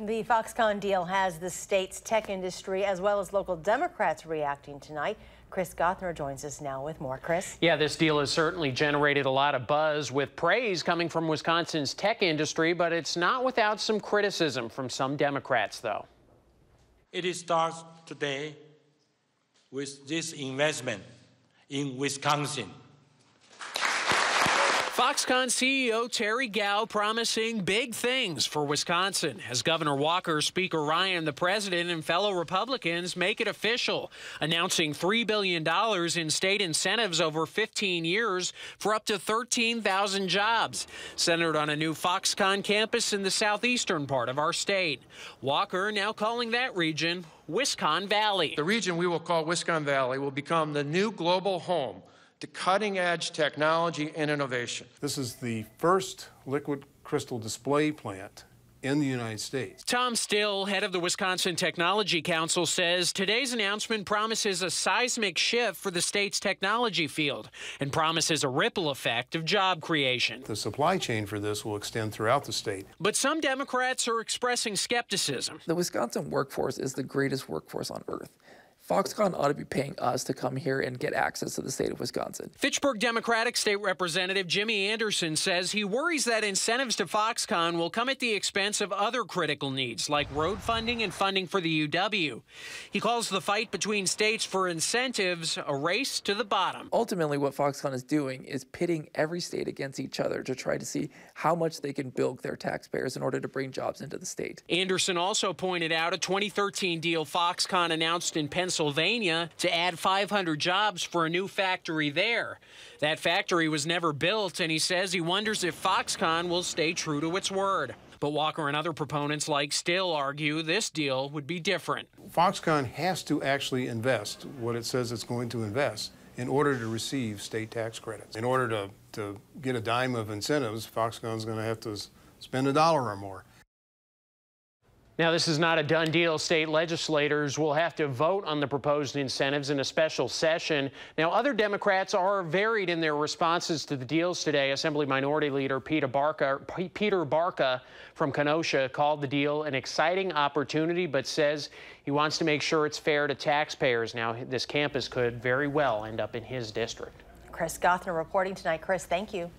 The Foxconn deal has the state's tech industry as well as local Democrats reacting tonight. Chris Gothner joins us now with more. Chris? Yeah, this deal has certainly generated a lot of buzz, with praise coming from Wisconsin's tech industry, but it's not without some criticism from some Democrats, though. It starts today with this investment in Wisconsin. Foxconn CEO Terry Gao promising big things for Wisconsin as Governor Walker, Speaker Ryan, the president, and fellow Republicans make it official, announcing $3 billion in state incentives over 15 years for up to 13,000 jobs, centered on a new Foxconn campus in the southeastern part of our state. Walker now calling that region Wisconn Valley. The region we will call Wisconn Valley will become the new global home to cutting-edge technology and innovation. This is the first liquid crystal display plant in the United States. Tom Still, head of the Wisconsin Technology Council, says today's announcement promises a seismic shift for the state's technology field and promises a ripple effect of job creation. The supply chain for this will extend throughout the state. But some Democrats are expressing skepticism. The Wisconsin workforce is the greatest workforce on earth. Foxconn ought to be paying us to come here and get access to the state of Wisconsin. Fitchburg Democratic State Representative Jimmy Anderson says he worries that incentives to Foxconn will come at the expense of other critical needs, like road funding and funding for the UW. He calls the fight between states for incentives a race to the bottom. Ultimately, what Foxconn is doing is pitting every state against each other to try to see how much they can bilk their taxpayers in order to bring jobs into the state. Anderson also pointed out a 2013 deal Foxconn announced in Pennsylvania to add 500 jobs for a new factory there. That factory was never built, and he says he wonders if Foxconn will stay true to its word. But Walker and other proponents like Still argue this deal would be different. Foxconn has to actually invest what it says it's going to invest in order to receive state tax credits. In order to get a dime of incentives, Foxconn's going to have to spend $1 or more. Now, this is not a done deal. State legislators will have to vote on the proposed incentives in a special session. Now, other Democrats are varied in their responses to the deals today. Assembly Minority Leader Peter Barca from Kenosha called the deal an exciting opportunity, but says he wants to make sure it's fair to taxpayers. Now, this campus could very well end up in his district. Chris Gothner reporting tonight. Chris, thank you.